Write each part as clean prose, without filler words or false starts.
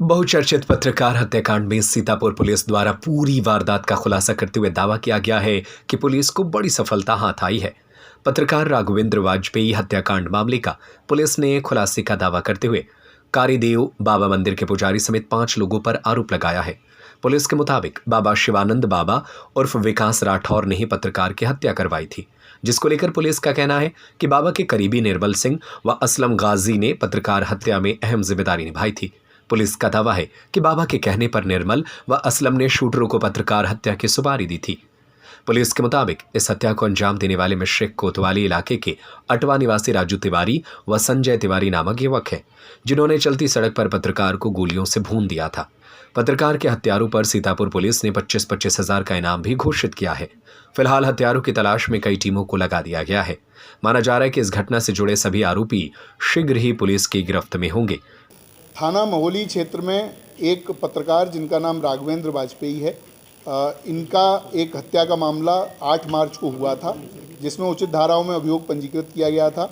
बहुचर्चित पत्रकार हत्याकांड में सीतापुर पुलिस द्वारा पूरी वारदात का खुलासा करते हुए दावा किया गया है कि पुलिस को बड़ी सफलता हाथ आई है। पत्रकार राघवेंद्र वाजपेयी हत्याकांड मामले का पुलिस ने खुलासे का दावा करते हुए कारीदेव बाबा मंदिर के पुजारी समेत 5 लोगों पर आरोप लगाया है। पुलिस के मुताबिक बाबा शिवानंद बाबा उर्फ विकास राठौर ने ही पत्रकार की हत्या करवाई थी, जिसको लेकर पुलिस का कहना है कि बाबा के करीबी निर्मल सिंह व असलम गाजी ने पत्रकार हत्या में अहम जिम्मेदारी निभाई थी। पुलिस का दावा है कि बाबा के कहने पर निर्मल व असलम ने शूटरों को पत्रकार हत्या की सुपारी दी थी। पुलिस के मुताबिक इस हत्या को अंजाम देने वाले मिश्रिक कोतवाली इलाके के अटवा निवासी राजू तिवारी व संजय तिवारी नामक युवक है, जिन्होंने चलती सड़क पर पत्रकार को गोलियों से भून दिया था। पत्रकार के हत्यारों पर सीतापुर पुलिस ने 25-25 हजार का इनाम भी घोषित किया है। फिलहाल हत्यारों की तलाश में कई टीमों को लगा दिया गया है। माना जा रहा है कि इस घटना से जुड़े सभी आरोपी शीघ्र ही पुलिस की गिरफ्त में होंगे। थाना महोली क्षेत्र में एक पत्रकार जिनका नाम राघवेंद्र वाजपेयी है, इनका एक हत्या का मामला 8 मार्च को हुआ था, जिसमें उचित धाराओं में अभियोग पंजीकृत किया गया था।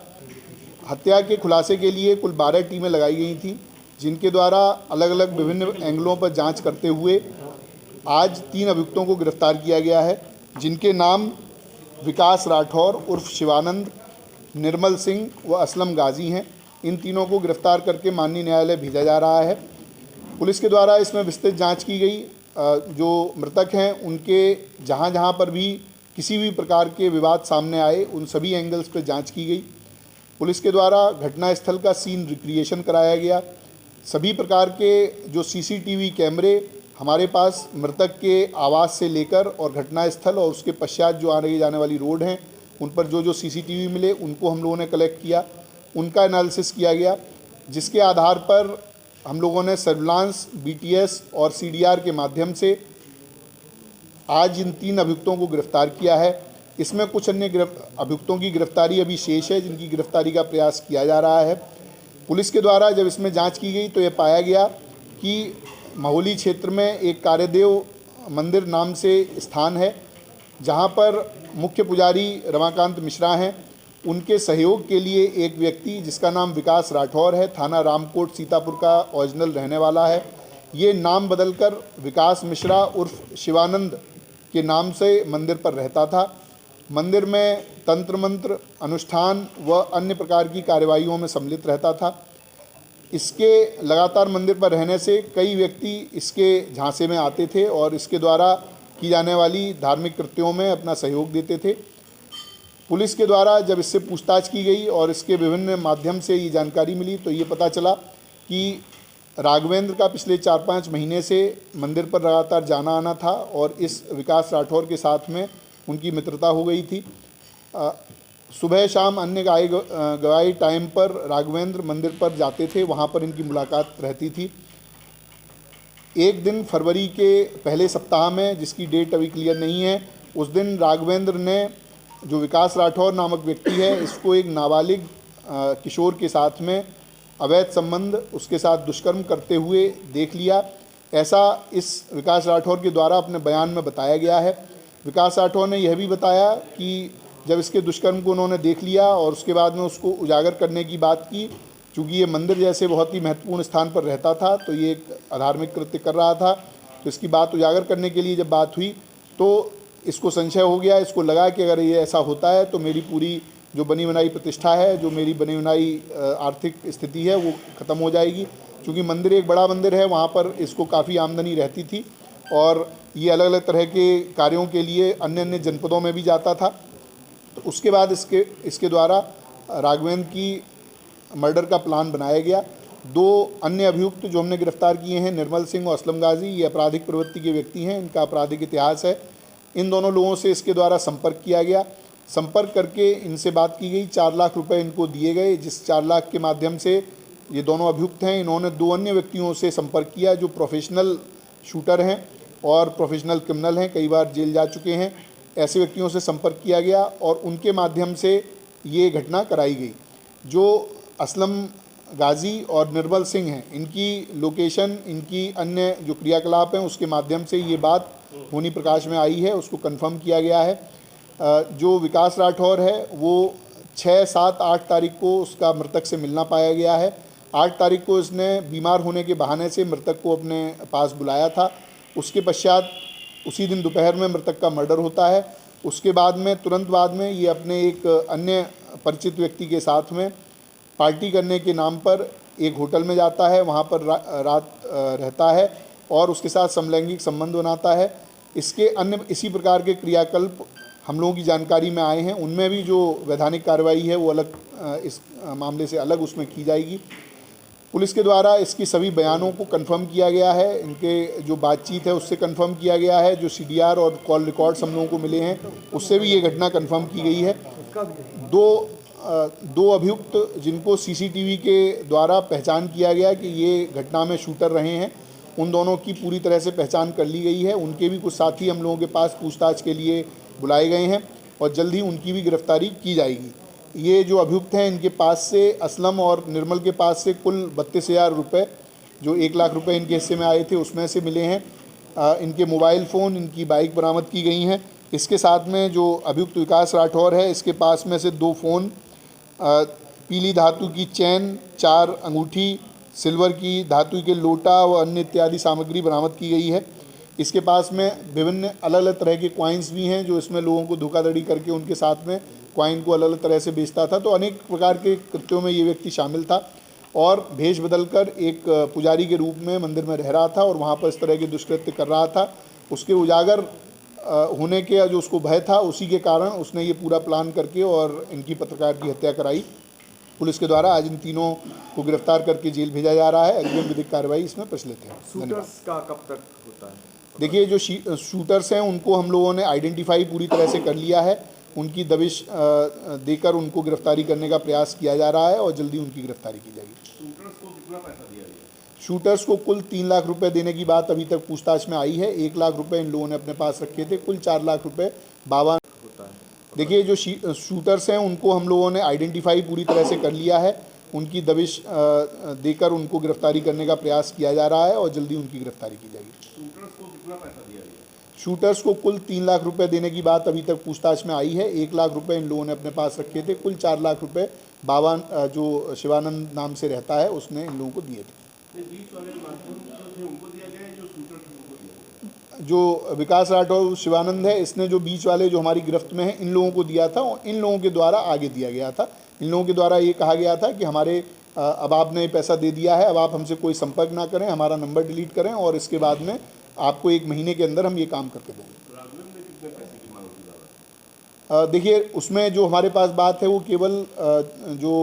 हत्या के खुलासे के लिए कुल 12 टीमें लगाई गई थी, जिनके द्वारा अलग अलग विभिन्न एंगलों पर जांच करते हुए आज 3 अभियुक्तों को गिरफ्तार किया गया है, जिनके नाम विकास राठौर उर्फ शिवानंद, निर्मल सिंह व असलम गाजी हैं। इन तीनों को गिरफ्तार करके माननीय न्यायालय भेजा जा रहा है। पुलिस के द्वारा इसमें विस्तृत जांच की गई। जो मृतक हैं उनके जहां जहां पर भी किसी भी प्रकार के विवाद सामने आए, उन सभी एंगल्स पर जांच की गई। पुलिस के द्वारा घटनास्थल का सीन रिक्रिएशन कराया गया। सभी प्रकार के जो सीसीटीवी कैमरे हमारे पास मृतक के आवास से लेकर और घटनास्थल और उसके पश्चात जो आने जाने वाली रोड हैं, उन पर जो सीसीटीवी मिले उनको हम लोगों ने कलेक्ट किया, उनका एनालिसिस किया गया, जिसके आधार पर हम लोगों ने सर्विलांस, बीटीएस और सीडीआर के माध्यम से आज इन 3 अभियुक्तों को गिरफ्तार किया है। इसमें कुछ अन्य अभियुक्तों की गिरफ्तारी अभी शेष है, जिनकी गिरफ्तारी का प्रयास किया जा रहा है। पुलिस के द्वारा जब इसमें जांच की गई तो ये पाया गया कि महोली क्षेत्र में एक कारीदेव मंदिर नाम से स्थान है, जहाँ पर मुख्य पुजारी रमाकांत मिश्रा हैं। उनके सहयोग के लिए एक व्यक्ति जिसका नाम विकास राठौर है, थाना रामकोट सीतापुर का ओरिजिनल रहने वाला है, ये नाम बदलकर विकास मिश्रा उर्फ शिवानंद के नाम से मंदिर पर रहता था। मंदिर में तंत्र मंत्र अनुष्ठान व अन्य प्रकार की कार्यवाहियों में सम्मिलित रहता था। इसके लगातार मंदिर पर रहने से कई व्यक्ति इसके झांसे में आते थे और इसके द्वारा की जाने वाली धार्मिक कृत्यों में अपना सहयोग देते थे। पुलिस के द्वारा जब इससे पूछताछ की गई और इसके विभिन्न माध्यम से ये जानकारी मिली तो ये पता चला कि राघवेंद्र का पिछले 4-5 महीने से मंदिर पर लगातार जाना आना था और इस विकास राठौर के साथ में उनकी मित्रता हो गई थी। सुबह शाम अन्य गवाही टाइम पर राघवेंद्र मंदिर पर जाते थे, वहाँ पर इनकी मुलाकात रहती थी। एक दिन फरवरी के पहले सप्ताह में, जिसकी डेट अभी क्लियर नहीं है, उस दिन राघवेंद्र ने जो विकास राठौर नामक व्यक्ति है, इसको एक नाबालिग किशोर के साथ में अवैध संबंध, उसके साथ दुष्कर्म करते हुए देख लिया। ऐसा इस विकास राठौर के द्वारा अपने बयान में बताया गया है। विकास राठौर ने यह भी बताया कि जब इसके दुष्कर्म को उन्होंने देख लिया और उसके बाद में उसको उजागर करने की बात की, चूँकि ये मंदिर जैसे बहुत ही महत्वपूर्ण स्थान पर रहता था तो ये एक अधार्मिक कृत्य कर रहा था, तो इसकी बात उजागर करने के लिए जब बात हुई तो इसको संशय हो गया। इसको लगा कि अगर ये ऐसा होता है तो मेरी पूरी जो बनी बनाई प्रतिष्ठा है, जो मेरी बनी बनाई आर्थिक स्थिति है, वो ख़त्म हो जाएगी। क्योंकि मंदिर एक बड़ा मंदिर है, वहाँ पर इसको काफ़ी आमदनी रहती थी और ये अलग अलग तरह के कार्यों के लिए अन्य अन्य जनपदों में भी जाता था। तो उसके बाद इसके द्वारा राघवेंद्र की मर्डर का प्लान बनाया गया। 2 अन्य अभियुक्त जो हमने गिरफ्तार किए हैं, निर्मल सिंह और असलम गाजी, ये आपराधिक प्रवृत्ति के व्यक्ति हैं, इनका आपराधिक इतिहास है। इन दोनों लोगों से इसके द्वारा संपर्क किया गया। संपर्क करके इनसे बात की गई, 4 लाख रुपए इनको दिए गए, जिस 4 लाख के माध्यम से ये दोनों अभियुक्त हैं, इन्होंने 2 अन्य व्यक्तियों से संपर्क किया जो प्रोफेशनल शूटर हैं और प्रोफेशनल क्रिमिनल हैं, कई बार जेल जा चुके हैं। ऐसे व्यक्तियों से संपर्क किया गया और उनके माध्यम से ये घटना कराई गई। जो असलम गाजी और निर्मल सिंह हैं, इनकी लोकेशन, इनकी अन्य जो क्रियाकलाप हैं, उसके माध्यम से ये बात होनी प्रकाश में आई है, उसको कंफर्म किया गया है। जो विकास राठौर है वो 6, 7, 8 तारीख को उसका मृतक से मिलना पाया गया है 8 तारीख को इसने बीमार होने के बहाने से मृतक को अपने पास बुलाया था। उसके पश्चात उसी दिन दोपहर में मृतक का मर्डर होता है। उसके बाद में तुरंत बाद में ये अपने एक अन्य परिचित व्यक्ति के साथ में पार्टी करने के नाम पर एक होटल में जाता है, वहाँ पर रात रहता है और उसके साथ समलैंगिक संबंध बनाता है। इसके अन्य इसी प्रकार के क्रियाकल्प हम लोगों की जानकारी में आए हैं। उनमें भी जो वैधानिक कार्रवाई है वो अलग इस मामले से अलग उसमें की जाएगी। पुलिस के द्वारा इसकी सभी बयानों को कंफर्म किया गया है, इनके जो बातचीत है उससे कंफर्म किया गया है, जो CDR और कॉल रिकॉर्ड्स हम लोगों को मिले हैं उससे भी ये घटना कंफर्म की गई है। दो अभियुक्त जिनको CCTV के द्वारा पहचान किया गया कि ये घटना में शूटर रहे हैं, उन दोनों की पूरी तरह से पहचान कर ली गई है। उनके भी कुछ साथी हम लोगों के पास पूछताछ के लिए बुलाए गए हैं और जल्द ही उनकी भी गिरफ्तारी की जाएगी। ये जो अभियुक्त हैं इनके पास से असलम और निर्मल के पास से कुल 32,000 रुपये, जो 1 लाख रुपए इनके हिस्से में आए थे उसमें से मिले हैं। इनके मोबाइल फ़ोन, इनकी बाइक बरामद की गई हैं। इसके साथ में जो अभियुक्त विकास राठौर है इसके पास में से 2 फ़ोन, पीली धातु की चैन, 4 अंगूठी, सिल्वर की धातु के लोटा व अन्य इत्यादि सामग्री बरामद की गई है। इसके पास में विभिन्न अलग अलग तरह के कॉइन्स भी हैं जो इसमें लोगों को धोखाधड़ी करके उनके साथ में कॉइन को अलग अलग तरह से बेचता था। तो अनेक प्रकार के कृत्यों में ये व्यक्ति शामिल था और भेष बदलकर एक पुजारी के रूप में मंदिर में रह रहा था और वहाँ पर इस तरह के दुष्कृत्य कर रहा था। उसके उजागर होने के जो उसको भय था उसी के कारण उसने ये पूरा प्लान करके और इनकी पत्रकार की हत्या कराई। पुलिस के द्वारा आज इन तीनों को गिरफ्तार करके जेल भेजा जा रहा है। अग्रिम विधिक कार्रवाई इसमें प्रचलित है। शूटर्स का कब तक होता है? देखिए, जो शूटर्स हैं उनको हम लोगों ने आइडेंटिफाई पूरी तरह से कर लिया है। उनकी दबिश देकर उनको गिरफ्तारी करने का प्रयास किया जा रहा है और जल्दी उनकी गिरफ्तारी की जाएगी। शूटर्स को कितना पैसा दिया गया? शूटर्स को कुल 3 लाख रुपए देने की बात अभी तक पूछताछ में आई है। 1 लाख रुपए इन लोगों ने अपने पास रखे थे, कुल 4 लाख रुपए बाबा होता है। देखिए, जो शूटर्स हैं उनको हम लोगों ने आइडेंटिफाई पूरी तरह से कर लिया है। उनकी दबिश देकर उनको गिरफ्तारी करने का प्रयास किया जा रहा है और जल्दी उनकी गिरफ्तारी की जाएगी। शूटर्स को कितना पैसा दिया गया? शूटर्स को कुल 3 लाख रुपए देने की बात अभी तक पूछताछ में आई है। 1 लाख रुपए इन लोगों ने अपने पास रखे थे, कुल 4 लाख रुपए बाबा जो शिवानंद नाम से रहता है उसने इन लोगों को दिए थे। बीच वाले थे उनको दिया गया है, जो शूटर थे उनको दिया गया? जो विकास राठौर शिवानंद है इसने जो बीच वाले जो हमारी गिरफ्त में है इन लोगों को दिया था और इन लोगों के द्वारा आगे दिया गया था। इन लोगों के द्वारा ये कहा गया था कि हमारे अब आपने पैसा दे दिया है, अब आप हमसे कोई संपर्क ना करें, हमारा नंबर डिलीट करें और इसके बाद में आपको 1 महीने के अंदर हम ये काम करके देंगे। राघवेंद्र ने कितने पैसे की मांग की दावा? देखिए, उसमें जो हमारे पास बात है वो केवल जो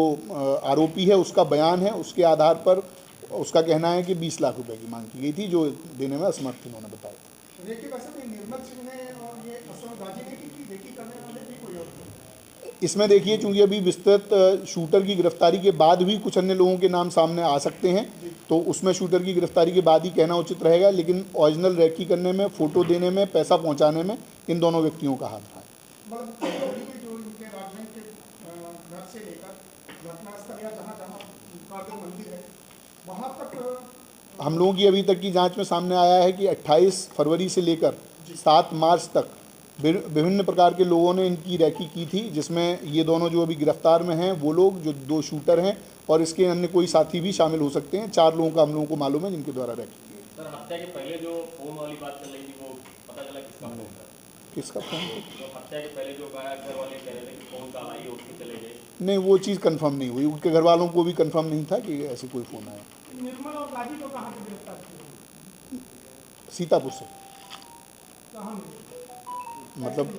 आरोपी है उसका बयान है, उसके आधार पर उसका कहना है कि 20 लाख रुपए की मांग की गई थी, जो देने में असमर्थ इन्होंने बताया। निर्मल सिंह ने और ये असम गाजी ने की देखी करने वाले भी कोई और? इसमें देखिए, चूंकि अभी विस्तृत शूटर की गिरफ्तारी के बाद भी कुछ अन्य लोगों के नाम सामने आ सकते हैं, तो उसमें शूटर की गिरफ्तारी के बाद ही कहना उचित रहेगा। लेकिन ओरिजिनल रेकी करने में, फ़ोटो देने में, पैसा पहुंचाने में इन दोनों व्यक्तियों का हाथ रहा है। जो उनके राजधानी के घर से लेकर घटनास्थल या जहाँ जहाँ उनका जो मंदिर है वहाँ तक हम लोगों की अभी तक की जांच में सामने आया है कि 28 फरवरी से लेकर 7 मार्च तक विभिन्न प्रकार के लोगों ने इनकी रैकी की थी, जिसमें ये दोनों जो अभी गिरफ्तार में हैं वो लोग जो 2 शूटर हैं और इसके अन्य कोई साथी भी शामिल हो सकते हैं। 4 लोगों का हम लोगों को मालूम है जिनके द्वारा रैकी की। सर, हत्या के पहले जो फोन वाली बात चल रही थी वो पता चला किसका फोन था? किसका फोन? जो हत्या के पहले जो घर वाले कह रहे थे कि फोन का आई उसके चले गए। नहीं, वो चीज़ कंफर्म नहीं हुई। उनके घर वालों को भी कंफर्म नहीं था कि ऐसे कोई फ़ोन आया। निर्मल और गाजी को कहाँ से गिरफ्तार किया? सीतापुर से। कहाँ मिले? मतलब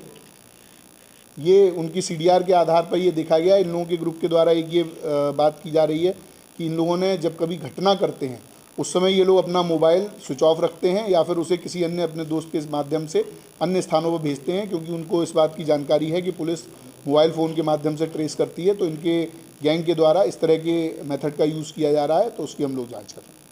ये उनकी CDR के आधार पर ये देखा गया। इन लोगों के ग्रुप के द्वारा एक ये बात की जा रही है कि इन लोगों ने जब कभी घटना करते हैं उस समय ये लोग अपना मोबाइल स्विच ऑफ रखते हैं या फिर उसे किसी अन्य अपने दोस्त के माध्यम से अन्य स्थानों पर भेजते हैं, क्योंकि उनको इस बात की जानकारी है कि पुलिस मोबाइल फ़ोन के माध्यम से ट्रेस करती है। तो इनके गैंग के द्वारा इस तरह के मेथड का यूज़ किया जा रहा है, तो उसकी हम लोग जाँच कर रहे हैं।